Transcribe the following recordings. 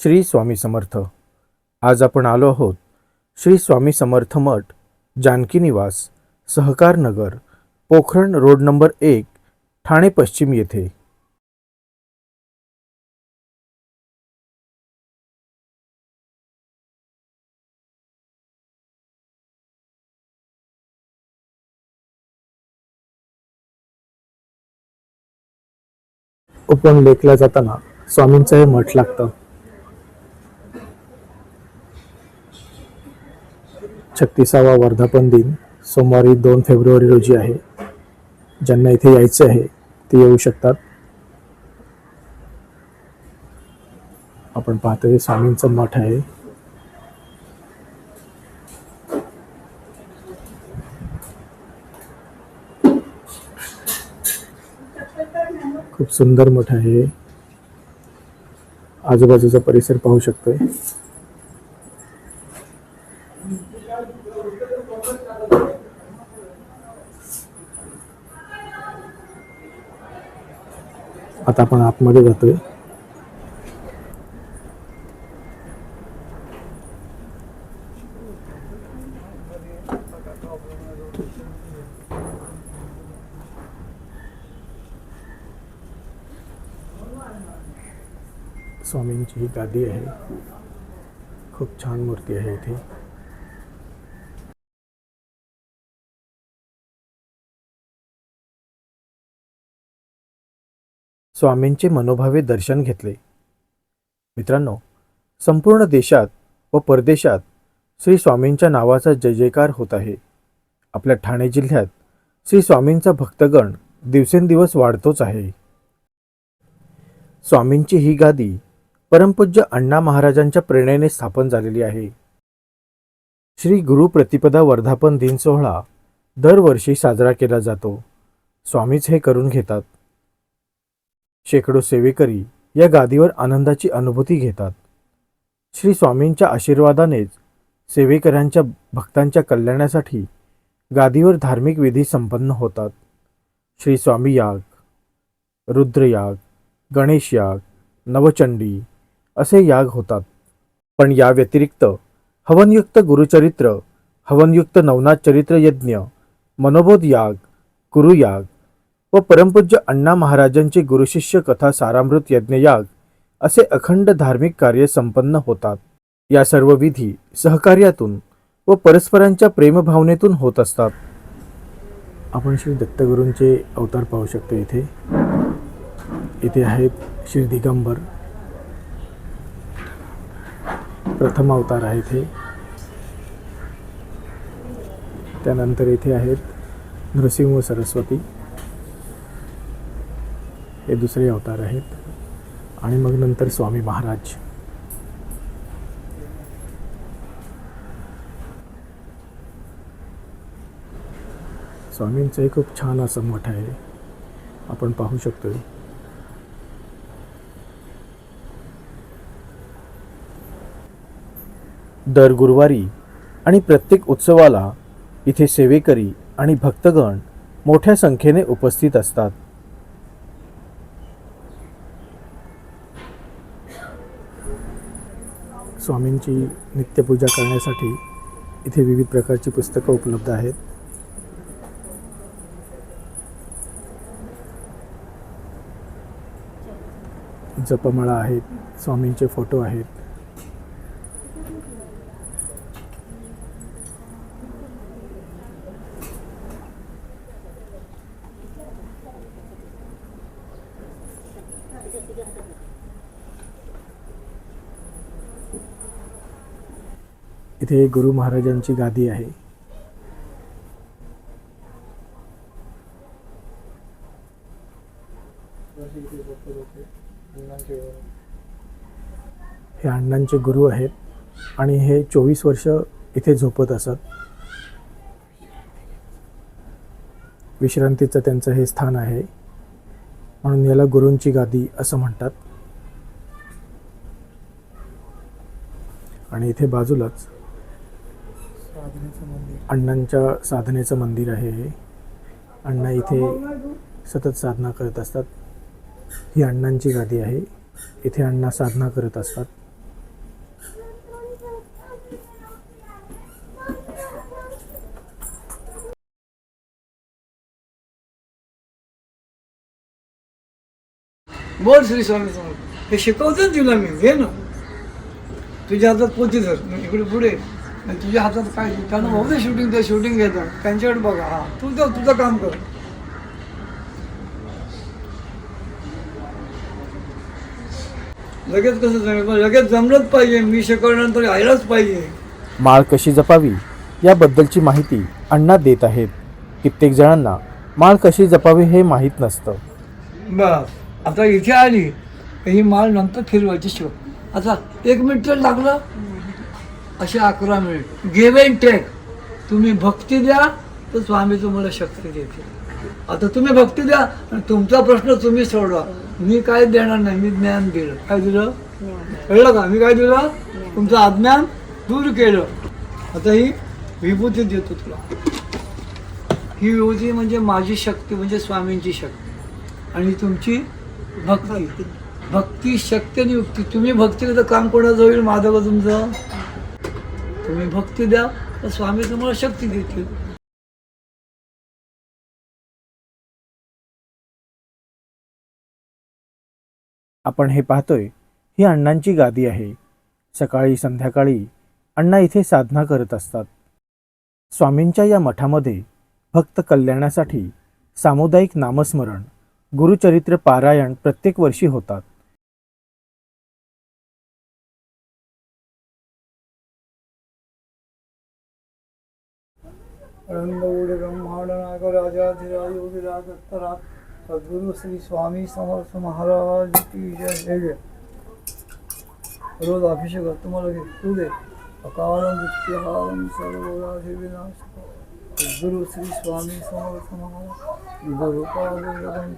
श्री स्वामी समर्थ. आज आपण आलो आहोत श्री स्वामी समर्थ मठ, जानकी निवास, सहकार नगर, पोखरण रोड नंबर 1, ठाणे पश्चिम येथे. उपवन लेकला जाताना स्वामींचं हे मठ लागतं. 36वा वर्धापन दिन सोमवारी 2 फेब्रुवारी रोजी आहे. ज्यांना इथे यायचे आहे ते येऊ शकतात. आपण पाहतोय स्वामींचं मठ आहे. खूप सुंदर मठ आहे. आजूबाजूचा परिसर पाहू शकतोय. आता आपण आतमध्ये जातोय. स्वामींची ही गादी आहे. खूप छान मूर्ती आहे इथे. स्वामींचे मनोभावे दर्शन घेतले. मित्रांनो, संपूर्ण देशात व परदेशात श्री स्वामींच्या नावाचा जय जयकार होत आहे. आपल्या ठाणे जिल्ह्यात श्री स्वामींचा भक्तगण दिवसेंदिवस वाढतोच आहे. स्वामींची ही गादी परमपूज्य अण्णा महाराजांच्या प्रेरणेने स्थापन झालेली आहे. श्री गुरु प्रतिपदा वर्धापन दिन सोहळा दरवर्षी साजरा केला जातो. स्वामीच हे करून घेतात. शेकडो सेवेकरी या गादीवर आनंदाची अनुभूती घेतात. श्री स्वामींच्या आशीर्वादानेच सेवेकऱ्यांच्या भक्तांच्या कल्याणासाठी गादीवर धार्मिक विधी संपन्न होतात. श्री स्वामी याग, रुद्रयाग, गणेश याग, नवचंडी असे याग होतात. पण या व्यतिरिक्त हवनयुक्त गुरुचरित्र, हवनयुक्त नवनाथ चरित्र यज्ञ, मनोबोध याग, गुरुयाग व परमपूज्य अण्णा महाराजांचे गुरुशिष्य कथा सारामृत यज्ञयाग असे अखंड धार्मिक कार्य संपन्न होतात. या सर्व विधी सहकार्यातून व परस्परांच्या प्रेमभावनेतून होत असतात. आपण श्री दत्तगुरूंचे अवतार पाहू शकतो. इथे आहेत श्री दिगंबर, प्रथम अवतार आहे इथे. त्यानंतर इथे आहेत नृसिंह व सरस्वती, हे दुसरे अवतार आहेत. आणि मग नंतर स्वामी महाराज. स्वामींचं खूप छान असं मठ आहे. आपण पाहू शकतोय. दर गुरुवारी आणि प्रत्येक उत्सवाला इथे सेवेकरी आणि भक्तगण मोठ्या संख्येने उपस्थित असतात. स्वामींची नित्यपूजा करण्यासाठी इथे विविध प्रकारची पुस्तकं उपलब्ध आहेत. जपमाळा आहेत, स्वामींचे फोटो आहेत. इथे गुरु महाराजांची गादी आहे. हे अण्णांचे गुरु आहेत आणि हे 24 वर्ष इथे झोपत असत. विश्रांतीचं त्यांचं हे स्थान आहे, म्हणून याला गुरूंची गादी असं म्हणतात. आणि इथे बाजूलाच अण्णांच्या साधनेचं मंदिर आहे. अण्णा इथे सतत साधना करत असतात. ही अण्णांची गादी आहे. इथे अण्णा साधना करत असतात. बोल श्री स्वामी समर्थ. हे शिकवतो ना तुला मी, घे ना. तुझ्या हातात पोती धर, इकडे पुढे, आणि तुझ्या हातात काय, त्यांना बघू दे शूटिंग, ते शूटिंग घेतात त्यांच्याकडे बघा. हा तू तर तुझं काम कर. लगेच कसं जमेल, पण लगेच जमलंच पाहिजे. मी शिकवल्यानंतर यायलाच पाहिजे. माळ कशी जपावी याबद्दलची माहिती अण्णा देत आहेत. कित्येक जणांना माळ कशी जपावी हे माहीत नसतं. बस आता इथे आली की ही माळ नंतर फिरवायची शिव. आता 1 मिनिट तर लागलं, असे 11 मिनिट. Give and take. तुम्ही भक्ती द्या तर स्वामी तुम्हाला शक्ती देते. आता तुम्ही भक्ती द्या आणि तुमचा प्रश्न तुम्ही सोडवा. मी काय देणार नाही, मी ज्ञान दिलं. काय दिलं कळलं का? मी काय दिलं? तुमचं अज्ञान दूर केलं. आता ही विभूती देतो तुला. ही विभूती म्हणजे माझी शक्ती, म्हणजे स्वामींची शक्ती, आणि तुमची भक्ती. भक्ती, शक्ती आणि युक्ती. तुम्ही भक्ती केलं तर काम कोणाचं होईल? माझं का तुमचं? तुम्ही भक्ती द्या तर स्वामी तुम्हाला शक्ती देतील. आपण हे पाहतोय ही अण्णांची गादी आहे. सकाळी संध्याकाळी अण्णा इथे साधना करत असतात. स्वामींच्या या मठामध्ये भक्त कल्याणासाठी सामुदायिक नामस्मरण, गुरुचरित्र पारायण प्रत्येक वर्षी होतात. रंगवूड ब्रह्मांड नायक राजाधिराज योगीराज दत्तराज सद्गुरु श्री स्वामी समर्थ महाराज की जय. रोज अभिषेक तुम्हाला तू दे. अकाल मृत्युहारम सर्वराधि विनाश सद्गुरु श्री स्वामी समर्थ महाराज गुरुपाद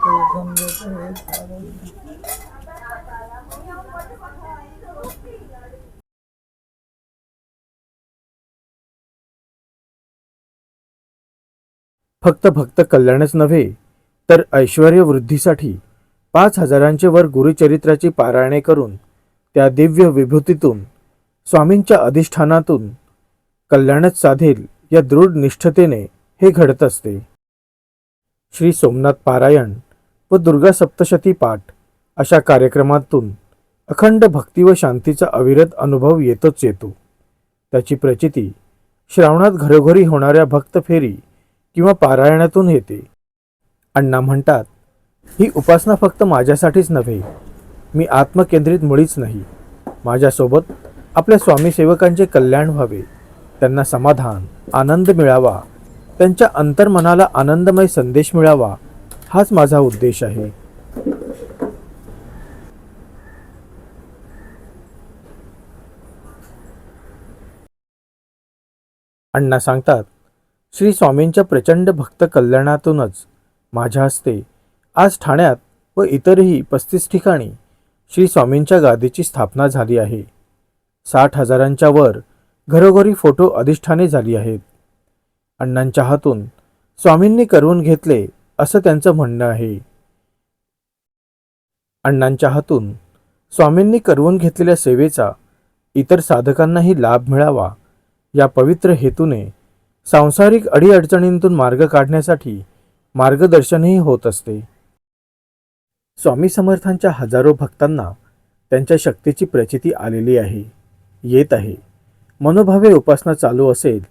तीर्थम देते. फक्त भक्त कल्याणच नव्हे तर ऐश्वर्य वृद्धीसाठी 5,000चे वर गुरुचरित्राची पारायणे करून त्या दिव्य विभूतीतून, स्वामींच्या अधिष्ठानातून कल्याणच साधेल या दृढ निष्ठतेने हे घडत असते. श्री सोमनाथ पारायण व दुर्गा सप्तशती पाठ अशा कार्यक्रमातून अखंड भक्ती व शांतीचा अविरत अनुभव येतोच येतो. त्याची प्रचिती श्रावणात घरोघरी होणाऱ्या भक्त फेरी किंवा पारायणातून येते. अण्णा म्हणतात, ही उपासना फक्त माझ्यासाठीच नव्हे, मी आत्मकेंद्रित मुळीच नाही. माझ्यासोबत आपल्या स्वामी सेवकांचे कल्याण व्हावे, त्यांना समाधान, आनंद मिळावा, त्यांच्या अंतर्मनाला आनंदमय संदेश मिळावा, हाच माझा उद्देश आहे. अण्णा सांगतात, श्री स्वामींच्या प्रचंड भक्त कल्याणातूनच माझ्या हस्ते आज ठाण्यात व इतरही 35 ठिकाणी श्री स्वामींच्या गादीची स्थापना झाली आहे. 60,000च्या वर घरोघरी फोटो अधिष्ठाने झाली आहेत. अण्णांच्या हातून स्वामींनी करवून घेतले असं त्यांचं म्हणणं आहे. अण्णांच्या हातून स्वामींनी करवून घेतलेल्या सेवेचा इतर साधकांनाही लाभ मिळावा या पवित्र हेतूने सांसारिक अडीअडचणींतून मार्ग काढण्यासाठी मार्गदर्शनही होत असते. स्वामी समर्थांच्या हजारो भक्तांना त्यांच्या शक्तीची प्रचिती आलेली आहे, येत आहे. मनोभावे उपासना चालू असेल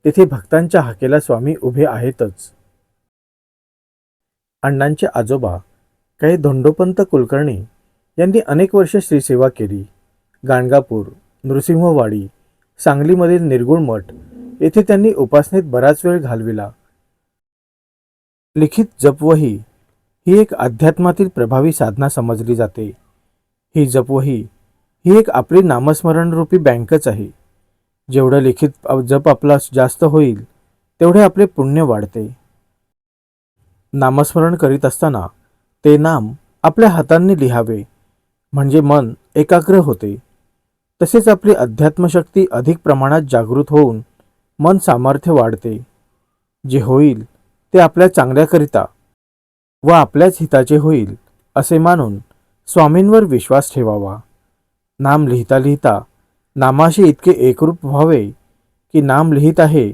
तेथे भक्तांच्या हाकेला स्वामी उभे आहेतच. अण्णांचे आजोबा काही धोंडोपंत कुलकर्णी यांनी अनेक वर्ष श्रीसेवा केली. गाणगापूर, नृसिंहवाडी, सांगलीमधील निर्गुण मठ येथे त्यांनी उपासनेत बराच वेळ घालविला. लिखित जपवही ही एक अध्यात्मातील प्रभावी साधना समजली जाते. ही जपवही ही एक आपली नामस्मरण रूपी बँकच आहे. जेवढं लिखित जप आपला जास्त होईल तेवढे आपले पुण्य वाढते. नामस्मरण करीत असताना ते नाम आपल्या हातांनी लिहावे, म्हणजे मन एकाग्र होते. तसेच आपली अध्यात्मशक्ती अधिक प्रमाणात जागृत होऊन मन सामर्थ्य वाढते. जे होईल ते आपल्या चांगल्याकरिता व आपल्याच हिताचे होईल असे मानून स्वामींवर विश्वास ठेवावा. नाम लिहिता लिहिता नामाशी इतके एकरूप व्हावे की नाम लिहित आहे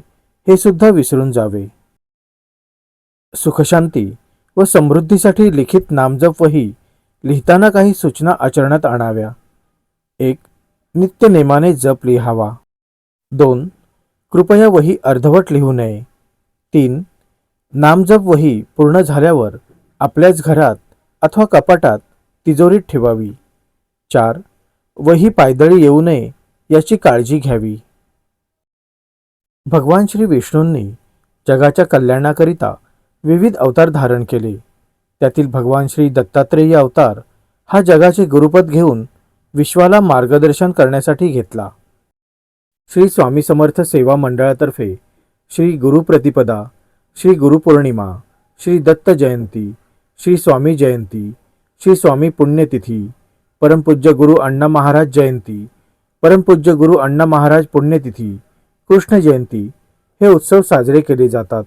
हे सुद्धा विसरून जावे. सुखशांती व समृद्धीसाठी लिखित नामजप वही लिहिताना काही सूचना आचरणात आणाव्या. 1. नित्यनेमाने जप लिहावा. 2. कृपया वही अर्धवट लिहू नये. 3. नामजप वही पूर्ण झाल्यावर आपल्याच घरात अथवा कपाटात तिजोरीत ठेवावी. 4. वही पायदळी येऊ नये याची काळजी घ्यावी. भगवान श्री विष्णूंनी जगाच्या कल्याणाकरिता विविध अवतार धारण केले. त्यातील भगवान श्री दत्तात्रेय अवतार हा जगाचे गुरुपद घेऊन विश्वाला मार्गदर्शन करण्यासाठी घेतला. श्री स्वामी समर्थ सेवा मंडळातर्फे श्री गुरु प्रतिपदा, श्री गुरुपौर्णिमा, श्री दत्त जयंती, श्री स्वामी जयंती, श्री स्वामी पुण्यतिथी, परमपूज्य गुरु अण्णा महाराज जयंती, परमपूज्य गुरु अण्णा महाराज पुण्यतिथी, कृष्ण जयंती हे उत्सव साजरे केले जातात.